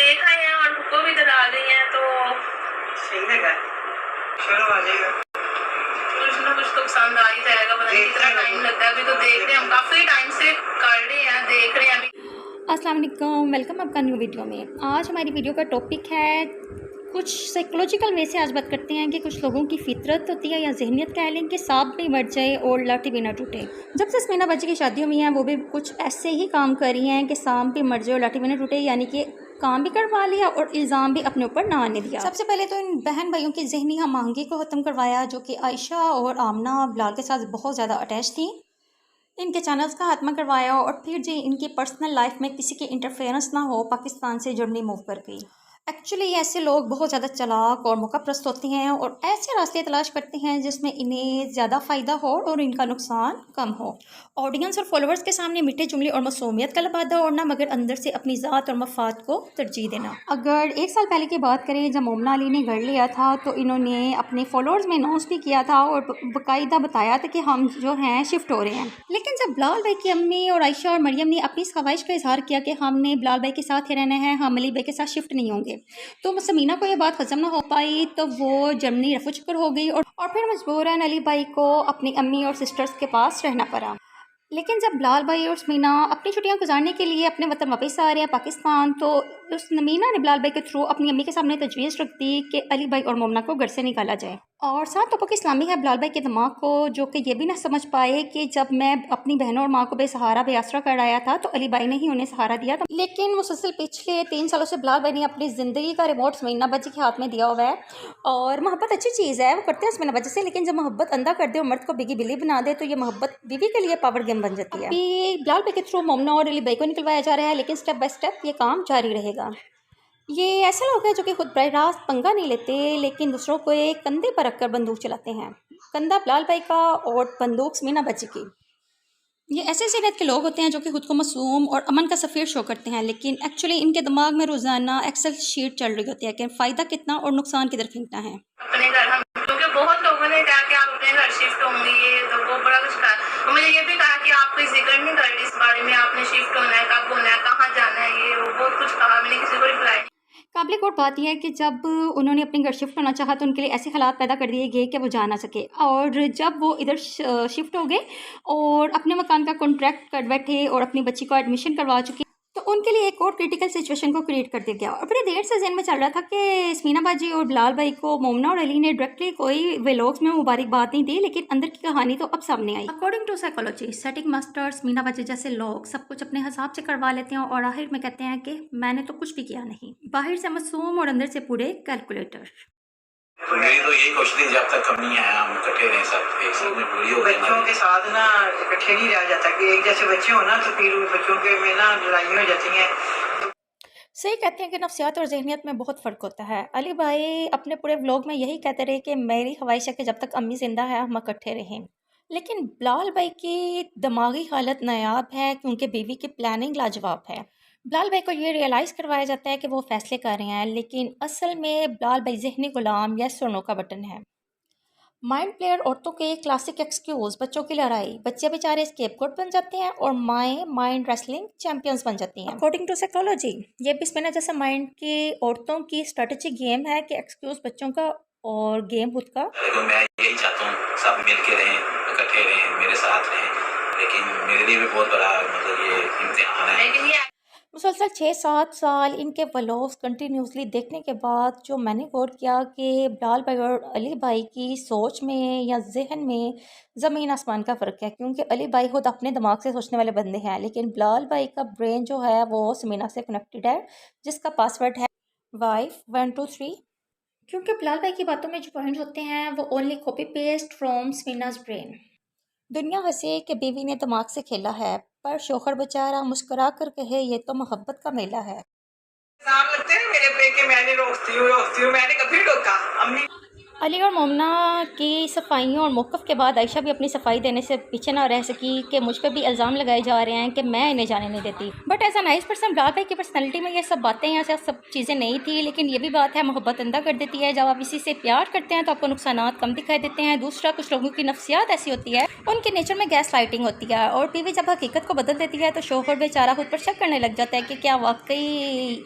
देख आए हैं और को भी इधर आ गई हैं, तो सही लगा, चलो आ जाएगा, कुछ ना कुछ तो पसंद आ ही जाएगा। पता नहीं कितना टाइम लगता है, अभी तो देख रहे हैं हम, काफ़ी टाइम से कर रहे हैं, देख रहे हैं अभी। अस्सलाम वालेकुम, वेलकम आपका न्यू वीडियो में। आज हमारी वीडियो का टॉपिक है कुछ साइकोलॉजिकल वे से आज बात करते हैं कि कुछ लोगों की फितरत होती है या जहनियत कह लें कि सांप भी मर जाए और लाठी भी ना टूटे। जब से स्मीना बाजी की शादी हुई है वो भी कुछ ऐसे ही काम कर रही हैं कि सांप भी मर जाए और लाठी भी ना टूटे, यानी कि काम भी करवा लिया और इल्ज़ाम भी अपने ऊपर ना आने दिया। सबसे पहले तो इन बहन भाइयों की जहनी हमआहंगी को ख़त्म करवाया, जो कि आयशा और आमना बिलाल के साथ बहुत ज़्यादा अटैच थी। इनके चैनल्स का खात्मा करवाया और फिर जी इनकी पर्सनल लाइफ में किसी की इंटरफेरेंस ना हो, पाकिस्तान से जर्मनी मूव कर गई। एक्चुअली ऐसे लोग बहुत ज़्यादा चालाक और मौकाप्रस्त होते हैं और ऐसे रास्ते तलाश करते हैं जिसमें इन्हें ज़्यादा फ़ायदा हो और इनका नुकसान कम हो। ऑडियंस और फॉलोअर्स के सामने मीठे जुमले और मासूमियत का लबादा ओढ़ना, मगर अंदर से अपनी ज़ात और मफाद को तरजीह देना। अगर 1 साल पहले की बात करें जब मोमना अली ने घर लिया था तो इन्होंने अपने फॉलोअर्स में अनाउंस भी किया था और बाकायदा बताया था कि हम जो हैं शिफ्ट हो रहे हैं। लेकिन जब बिलाल भाई की अम्मी और आयशा और मरियम ने अपनी इस ख्वाहिश का इजहार किया कि हमने बिलाल भाई के साथ ही रहना है, हम अली भाई के साथ शिफ्ट नहीं होंगे, तो समीना को ये बात हजम ना हो पाई, तो वो जर्मनी रफू चक्कर हो गई और फिर मजबूरन अली भाई को अपनी अम्मी और सिस्टर्स के पास रहना पड़ा। लेकिन जब बिलाल भाई और समीना अपनी छुट्टियां गुजारने के लिए अपने वतन वापस आ रहे हैं पाकिस्तान, तो उस समीना ने बिलाल भाई के थ्रू अपनी अम्मी के सामने तजवीज़ रख दी कि अली भाई और मोमना को घर से निकाला जाए। और साथ तो पक्की इस्लामी है बिलाल भाई के दिमाग को, जो कि ये भी ना समझ पाए कि जब मैं अपनी बहनों और माँ को बेसहारा बेआसरा कराया था तो अली भाई ने ही उन्हें सहारा दिया था। लेकिन मुसलसल पिछले 3 सालों से बिलाल भाई ने अपनी ज़िंदगी का रिमोट समीना बाजी के हाथ में दिया हुआ है। और मोहब्बत अच्छी चीज़ है, वो करते हैं समीना बाजी से, लेकिन जब मोहब्बत अंधा कर दे और मर्द को बिगी बिल्ली बना दे तो ये मोहब्बत बीवी के लिए पावर गेम बन जाती है। अभी बिलाल भाई के थ्रू मोमना और अली भाई को निकलवाया जा रहा है, लेकिन स्टेप बाय स्टेप ये काम जारी रहेगा। ये ऐसे लोग हैं जो कि खुद बराह रास्त पंगा नहीं लेते, लेकिन दूसरों को एक कंधे पर रखकर बंदूक चलाते हैं। कंधा बिलाल भाई का और बंदूक समीना बाजी की। ये ऐसे सीरत के लोग होते हैं जो कि खुद को मासूम और अमन का सफ़ीर शो करते हैं, लेकिन एक्चुअली इनके दिमाग में रोज़ाना एक्सेल शीट चल रही होती है कि फ़ायदा कितना और नुकसान किधर फेंकना है। अपने घर हम, क्योंकि बहुत लोगों ने कहा कि आप अपने घर शिफ्ट होंगे, ये तो वो बड़ा कुछ कहा, और मुझे ये भी कहा कि आप कोई जिक्र नहीं कर रही इस बारे में, आपने शिफ्ट होना है, कब होना है, कहाँ जाना है, ये वो बहुत कुछ कहा, मैंने किसी को रिप्लाई। काबिल गौर बात यह है कि जब उन्होंने अपने घर शिफ्ट होना चाहा तो उनके लिए ऐसे हालात पैदा कर दिए गए कि वो जा ना सके, और जब वो इधर शिफ्ट हो गए और अपने मकान का कॉन्ट्रैक्ट कर बैठे और अपनी बच्ची को एडमिशन करवा चुकी, तो उनके लिए एक और क्रिटिकल सिचुएशन को क्रिएट कर दिया गया। और बड़े देर से जहन में चल रहा था कि समीना बाजी और बिलाल भाई को मोमना और अली ने डायरेक्टली कोई व्लॉग्स में मुबारकबाद नहीं दी, लेकिन अंदर की कहानी तो अब सामने आई। According to psychology, setting masters Sameena Baji जैसे लोग सब कुछ अपने हिसाब से करवा लेते हैं और आखिर में कहते हैं कि मैंने तो कुछ भी किया नहीं। बाहर से मासूम और अंदर से पूरे कैलकुलेटर। तो मेरी तो यही कोशिश थी जब तक हम नहीं आया हम इकट्ठे रहे, सब एक साथ में पूरी हो गई। बच्चों के साथ ना इकट्ठे नहीं रह जाता कि एक जैसे बच्चे हो ना, तो फिर बच्चों के में ना लड़ाई हो जाती हैं। सही कहते हैं कि नफ्सियात और जहनियत में बहुत फ़र्क होता है। अली भाई अपने पूरे व्लॉग में यही कहते रहे कि मेरी ख्वाहिश है कि जब तक अम्मी ज़िंदा है हम इकट्ठे रहें, लेकिन बिलाल भाई की दिमागी हालत नायाब है क्योंकि बीवी की प्लानिंग लाजवाब है। बिलाल भाई को ये रियलाइज़ करवाया जाता है कि वो फ़ैसले कर रहे हैं, लेकिन असल में बिलाल भाई ज़हनी गुलाम या सुनो का बटन है। माइंड प्लेयर औरतों के क्लासिक एक्सक्यूज़, बच्चों की लड़ाई, बच्चे बेचारे स्केपगोट बन जाते हैं और माएँ माइंड रेसलिंग चैंपियंस बन जाती हैं। अकॉर्डिंग टू साइकोलॉजी, ये भी स्पिनर जैसा माइंड की औरतों की स्ट्रेटजी गेम है कि एक्सक्यूज़ बच्चों का और गेम खुद का। लेकिन मैं यही चाहता हूँ सब मिल के रहें, इकट्ठे रहें, मेरे साथ रहें, लेकिन मेरे लिए भी बहुत बड़ा मतलब ये इम्तिहान है। लेकिन ये मुसलसल 6-7 साल इनके व्लॉग्स कंटिन्यूसली देखने के बाद जो मैंने गौर किया कि बिलाल भाई और अली भाई की सोच में या जहन में ज़मीन आसमान का फ़र्क है, क्योंकि अली भाई खुद अपने दिमाग से सोचने वाले बंदे हैं, लेकिन बिलाल भाई का ब्रेन जो है वो समीना से कनेक्टेड है, जिसका पासवर्ड है वाइफ 123। क्योंकि बिलाल भाई की बातों में जो पॉइंट्स होते हैं वो only copy paste from Sameena's brain. दुनिया हंसे कि बीवी ने दिमाग से खेला है, पर शोहर बेचारा मुस्कुरा कर कहे ये तो मोहब्बत का मेला है। नाम लगते हैं मेरे पे कि मैंने रोकती हूँ, मैंने कभी रोका अम्मी। अली और मोमना की सफाइयों और मौक़िफ़ के बाद आयशा भी अपनी सफाई देने से पीछे ना रह सकी कि मुझ पे भी इल्ज़ाम लगाए जा रहे हैं कि मैं इन्हें जाने नहीं देती। But as a nice person Bilal भाई की पर्सनैलिटी में ये सब बातें या सब चीज़ें नहीं थी, लेकिन ये भी बात है मोहब्बत अंधा कर देती है। जब आप इसी से प्यार करते हैं तो आपको नुकसानात कम दिखाई देते हैं। दूसरा, कुछ लोगों की नफ्सियात ऐसी होती है, उनके नेचर में गैस लाइटिंग होती है, और बीवी जब हकीकत को बदल देती है तो शोहर बेचारा खुद पर शक करने लग जाता है कि क्या वाकई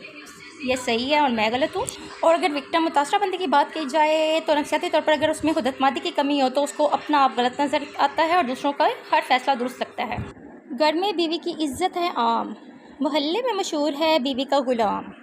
ये सही है और मैं गलत हूँ। और अगर विक्टिम मुतासरा बंदे की बात की जाए तो नफसियाती तौर पर अगर उसमें खुदतमादी की कमी हो तो उसको अपना आप गलत नज़र आता है और दूसरों का हर फैसला दुरुस्त लगता है। घर में बीवी की इज्जत है आम, मोहल्ले में मशहूर है बीवी का गुलाम।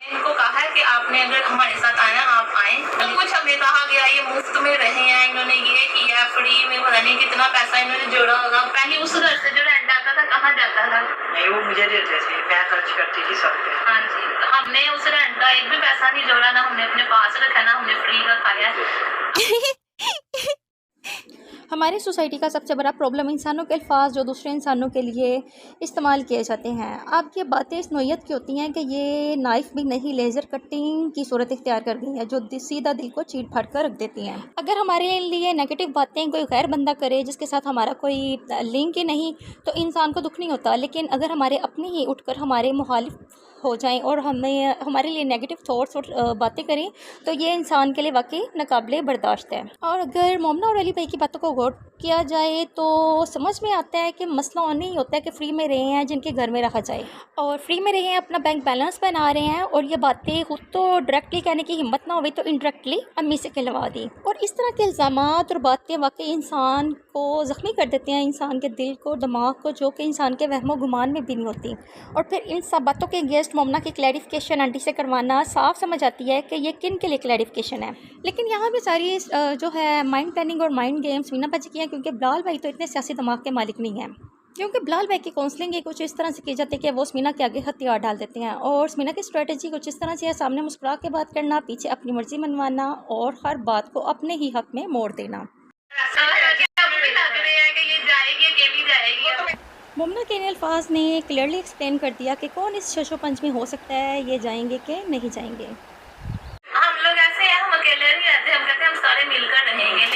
इनको कहा है कि आपने अगर हमारे साथ आना आप आए। कुछ हमें कहा गया ये मुफ्त में रहे हैं, इन्होंने ये किया फ्री में, पता नहीं कितना पैसा इन्होंने जोड़ा होगा। पहले उस घर से जो रेंट आता था कहाँ जाता था? नहीं, वो मुझे देते थे, मैं खर्च करती थी सब पे। हाँ जी, हमने उस रेंट का एक भी पैसा नहीं जोड़ा, ना हमने अपने पास रखा, ना हमने फ्री का खाया। हमारी सोसाइटी का सबसे बड़ा प्रॉब्लम इंसानों के अल्फाज जो दूसरे इंसानों के लिए इस्तेमाल किए जाते हैं। अब ये बातें इस नोयत की होती हैं कि ये नाइफ़ भी नहीं, लेज़र कटिंग की सूरत इख्तियार कर गई है जो सीधा दिल को चीर फाड़ कर रख देती हैं। अगर हमारे लिए नेगेटिव बातें कोई गैर बंदा करे जिसके साथ हमारा कोई लिंक ही नहीं तो इंसान को दुख नहीं होता, लेकिन अगर हमारे अपने ही उठकर हमारे मुखालिफ हो जाएं और हमें हमारे लिए नेगेटिव थॉट्स और बातें करें तो ये इंसान के लिए वाकई नाकाबिले बर्दाश्त है। और अगर मोमना और अली भाई की बातों को गौर किया जाए तो समझ में आता है कि मसला नहीं होता है कि फ्री में रहे हैं जिनके घर में रखा जाए और फ्री में रहे हैं, अपना बैंक बैलेंस बना रहे हैं और ये बातें खुद तो डायरेक्टली कहने की हिम्मत ना हुई तो इनडायरेक्टली अम्मी से कहलवा दी। और इस तरह के इल्ज़ामात और बातें वाकई इंसान को ज़ख्मी कर देते हैं, इंसान के दिल को, दिमाग को, जो कि इंसान के वहमो गुमान में भी नहीं होती। और फिर इन सब बातों के अगेंस्ट मोमना की क्लैरिफिकेशन आंटी से करवाना साफ समझ आती है कि ये किन के लिए क्लैरिफिकेशन है। लेकिन यहाँ भी सारी जो है माइंड प्लानिंग और माइंड गेम्स मीना बाजी की हैं, क्योंकि बिलाल भाई तो इतने सियासी दिमाग के मालिक नहीं हैं। क्योंकि बिलाल भाई की काउंसलिंग ही कुछ इस तरह से की जाती है कि वो स्मीना के आगे हथियार डाल देते हैं और स्मीना की स्ट्रेटजी कुछ इस तरह से है, सामने मुस्कुरा के बात करना, पीछे अपनी मर्जी मनवाना और हर बात को अपने ही हक में मोड़ देना। मोमना के अल्फाज ने क्लियरली एक्सप्लेन कर दिया कि कौन इस शशोपंच में हो सकता है, ये जाएंगे कि नहीं जाएंगे। हम लोग ऐसे हैं, हम अकेले नहीं रहते, हम कहते हैं हम सारे मिलकर रहेंगे।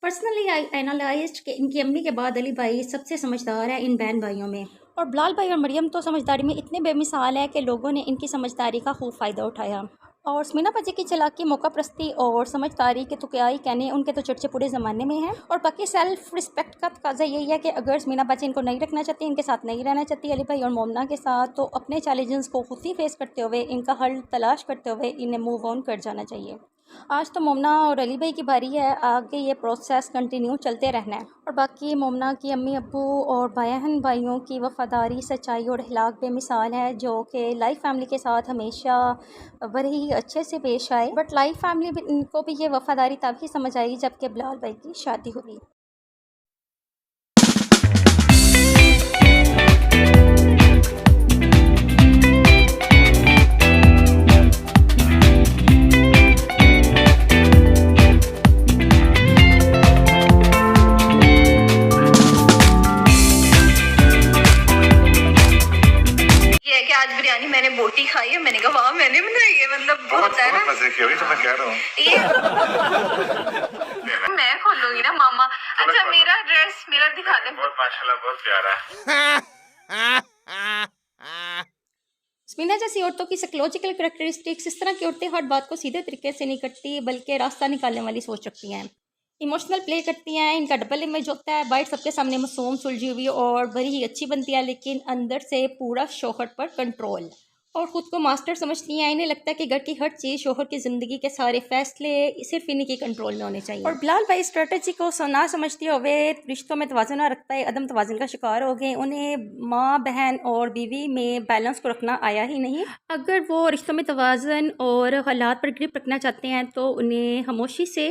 पर्सनली आई एनालाइज्ड कि इनकी अम्मी के बाद अली भाई सबसे समझदार है इन बहन भाइयों में और बिलाल भाई और मरियम तो समझदारी में इतने बेमिसाल है कि लोगों ने इनकी समझदारी का खूब फ़ायदा उठाया। और स्मीना बाजी की चालाकी, मौका प्रस्ती और समझदारी के तुकियाई कहने उनके तो चर्चे पूरे ज़माने में हैं। और बाकी सेल्फ रिस्पेक्ट का तकाजा यही है कि अगर स्मीना बाजी इनको नहीं रखना चाहती, इनके साथ नहीं रहना चाहती अली भाई और मोमना के साथ, तो अपने चैलेंजेस को खुद ही फेस करते हुए, इनका हल तलाश करते हुए इन्हें मूव ऑन कर जाना चाहिए। आज तो मोमना और अली भाई की बारी है, आगे ये प्रोसेस कंटिन्यू चलते रहना है। और बाकी मोमना की अम्मी अब्बू और बहन भाइयों की वफ़ादारी, सच्चाई और अखलाक बेमिसाल है जो कि लाइफ फैमिली के साथ हमेशा बड़े ही अच्छे से पेश आए। बट लाइफ फैमिली को भी ये वफ़ादारी तभी समझ आई जबकि बिलाल भाई की शादी हुई। आज बिरयानी मैंने बोटी खाई है, मैंने कहा वाह मैंने बनाई है, मतलब बहुत है ना, मजे की, तो मैं कह रहा हूँ ये मैं खोलूंगी ना मामा। अच्छा मेरा ड्रेस मेरा दिखा दे। बहुत माशाल्लाह, बहुत प्यारा है। स्मीना जैसी औरतों की साइकोलॉजिकल करैक्टरिस्टिक्स, इस तरह की औरतें हर बात को सीधे तरीके से नहीं करती बल्कि रास्ता निकालने वाली सोच रखती हैं, इमोशनल प्ले करती हैं। इनका डबल इमेज होता है, बाइट सबके सामने मासूम, सुलझी हुई और बड़ी ही अच्छी बनती है, लेकिन अंदर से पूरा शौहर पर कंट्रोल और ख़ुद को मास्टर समझती हैं। इन्हें लगता है कि घर की हर चीज़, शौहर की ज़िंदगी के सारे फैसले सिर्फ इन्हीं के कंट्रोल में होने चाहिए। और बिलाल भाई स्ट्रेटजी को ना समझते हुए रिश्तों में तवाज़ुन रखता है, अदम तवाज़ुन का शिकार हो गए। उन्हें माँ, बहन और बीवी में बैलेंस को रखना आया ही नहीं। अगर वो रिश्तों में तवाज़ुन और हालात पर ग्रिप रखना चाहते हैं तो उन्हें खामोशी से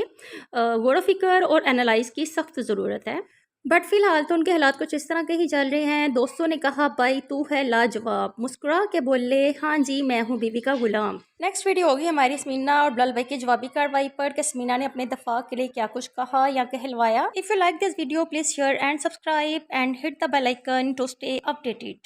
गौर फिक्र और एनालाइज की सख्त ज़रूरत है। बट फ़िलहाल तो उनके हालात कुछ इस तरह के ही चल रहे हैं। दोस्तों ने कहा भाई तू है लाजवाब, मुस्कुरा के बोले हाँ जी मैं हूँ बीवी का गुलाम। नेक्स्ट वीडियो होगी हमारी स्मीना और बिलाल भाई की जवाबी कार्रवाई पर कि स्मीना ने अपने दफा के लिए क्या कुछ कहा या कहलवाया। If you like this video please share and subscribe and hit the bell icon to stay updated.